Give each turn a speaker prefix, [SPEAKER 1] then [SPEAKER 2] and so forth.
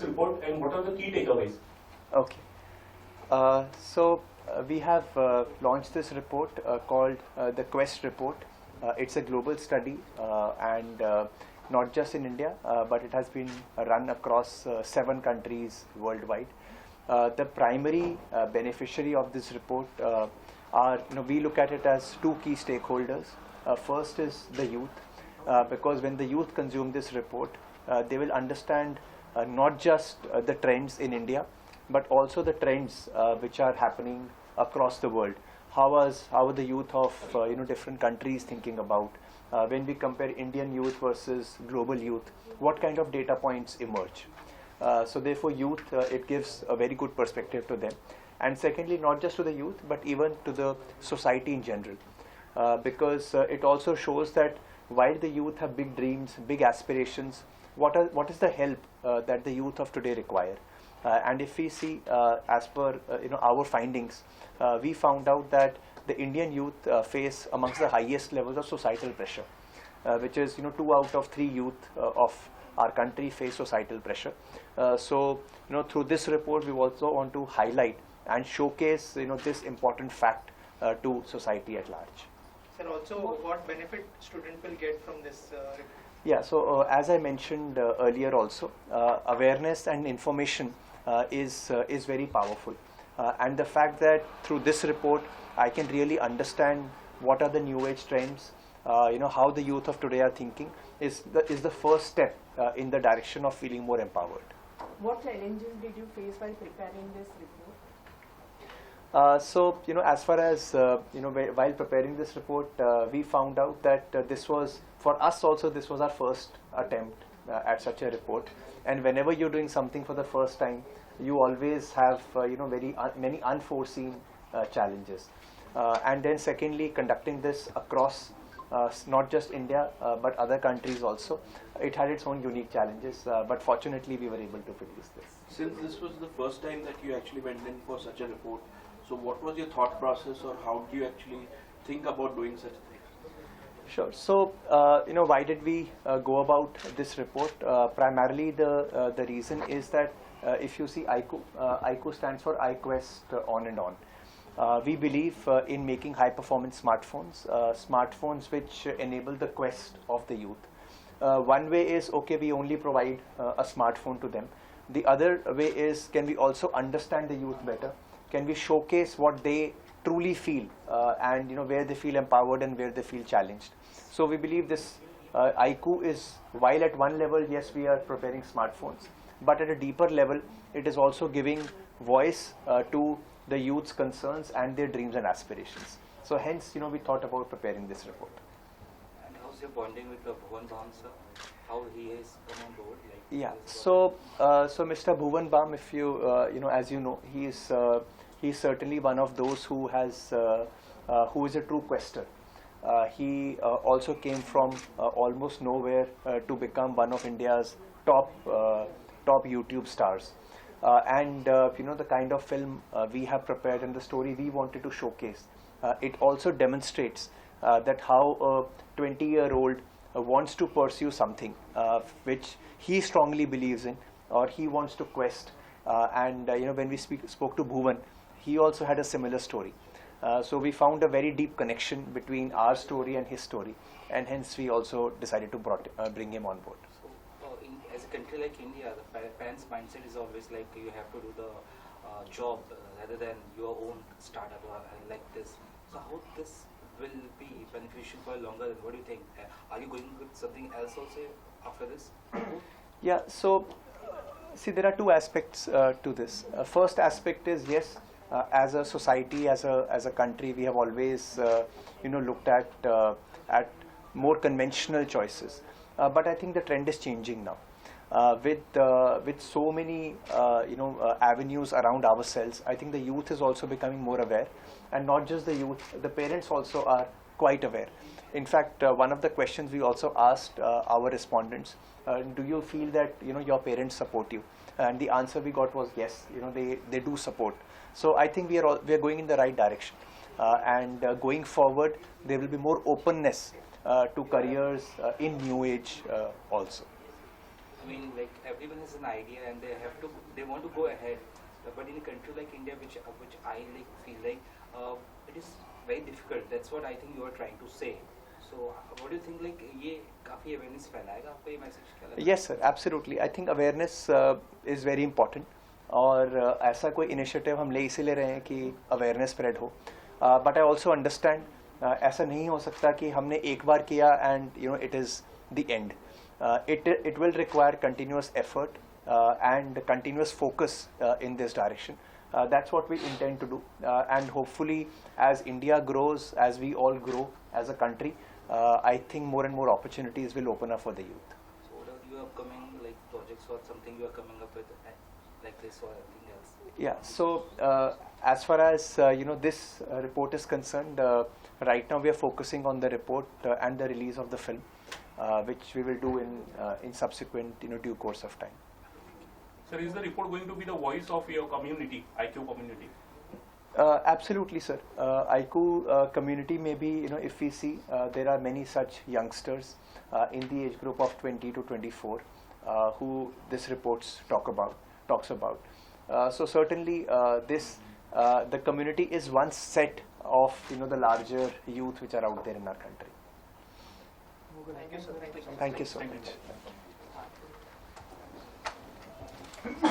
[SPEAKER 1] this report and what are the key takeaways?
[SPEAKER 2] Okay. We have launched this report called the Quest report. It's a global study and not just in India, but it has been run across 7 countries worldwide. The primary beneficiary of this report are, we look at it as 2 key stakeholders. First is the youth, because when the youth consume this report, they will understand not just the trends in India, but also the trends which are happening across the world. How are the youth of different countries thinking about? When we compare Indian youth versus global youth, what kind of data points emerge? So therefore youth, it gives a very good perspective to them. And secondly, not just to the youth, but even to the society in general. Because it also shows that while the youth have big dreams, big aspirations, what is the help that the youth of today require? And if we see, as per our findings, we found out that the Indian youth face amongst the highest levels of societal pressure, which is 2 out of 3 youth of our country face societal pressure. So through this report, we also want to highlight and showcase this important fact to society at large.
[SPEAKER 3] Sir, also what benefit student will get from this report?
[SPEAKER 2] Yeah, so as I mentioned earlier also, awareness and information is very powerful. And the fact that through this report, I can really understand what are the new age trends, how the youth of today are thinking, is the first step in the direction of feeling more empowered.
[SPEAKER 4] What challenges did you face while preparing this report?
[SPEAKER 2] As far as while preparing this report, we found out that this was, for us also, this was our first attempt at such a report. And whenever you're doing something for the first time, you always have many unforeseen challenges. And then secondly, conducting this across not just India but other countries also, it had its own unique challenges. But fortunately, we were able to produce this.
[SPEAKER 5] Since this was the first time that you actually went in for such a report, so what was your thought process, or how do you actually think about doing such a thing?
[SPEAKER 2] Sure. So, why did we go about this report? Primarily, the reason is that if you see iQOO, iQOO stands for iQuest on and on. We believe in making high-performance smartphones, smartphones which enable the quest of the youth. One way is, okay, we only provide a smartphone to them. The other way is, can we also understand the youth better? Can we showcase what they truly feel and where they feel empowered and where they feel challenged? So we believe this iQOO is, while at one level, yes, we are preparing smartphones, but at a deeper level, it is also giving voice to the youth's concerns and their dreams and aspirations. So hence, we thought about preparing this report.
[SPEAKER 6] And how's your bonding with Bhuvan Bam, sir? How he has come on board?
[SPEAKER 2] Yeah. So Mr. Bhuvan Bam, if you as you know, he's certainly one of those who has who is a true quester. He also came from almost nowhere to become one of India's top YouTube stars. And the kind of film we have prepared and the story we wanted to showcase, it also demonstrates that how a 20-year-old wants to pursue something which he strongly believes in, or he wants to quest. And when we spoke to Bhuvan, he also had a similar story. So we found a very deep connection between our story and his story, and hence we also decided to bring him on board.
[SPEAKER 6] As a country like India, the parents' mindset is always like you have to do the job rather than your own startup or like this. So how this will be beneficial for longer? What do you think? Are you going with something else also after this?
[SPEAKER 2] Yeah. So see, there are 2 aspects to this. First aspect is, yes, as a society, as a country, we have always looked at more conventional choices. But I think the trend is changing now. With so many avenues around ourselves, I think the youth is also becoming more aware, and not just the youth, the parents also are quite aware. In fact, one of the questions we also asked our respondents, do you feel that your parents support you? And the answer we got was yes, they do support. So I think we are going in the right direction, and going forward there will be more openness to careers in new age also.
[SPEAKER 6] mean, like everyone has an idea and they want to go ahead. But in a country like India, which I like feel like it is very difficult. That's what I think you are trying to say. So what do you think? Like ये काफी awareness फैलाएगा आपको ये message क्या लगता है?
[SPEAKER 2] Yes, sir, absolutely. I think awareness is very important. और ऐसा कोई initiative हम ले इसीलिए रहे हैं कि awareness spread हो. But I also understand ऐसा नहीं हो सकता कि हमने एक बार किया and it is the end. It will require continuous effort and continuous focus in this direction. That's what we intend to do, and hopefully as India grows, as we all grow as a country, I think more and more opportunities will open up for the youth.
[SPEAKER 6] So what are your upcoming like projects or something you are coming up with like this or anything else?
[SPEAKER 2] Yeah, so as far as this report is concerned, right now we are focusing on the report and the release of the film, which we will do in subsequent due course of time.
[SPEAKER 1] Sir, is the report going to be the voice of your community, iQOO community?
[SPEAKER 2] Absolutely, sir. iQOO community, maybe if we see there are many such youngsters in the age group of 20 to 24 who this report talks about. So certainly the community is one set of the larger youth which are out there in our country.
[SPEAKER 3] Thank you, sir. Thank you so much.
[SPEAKER 2] Thank you so much.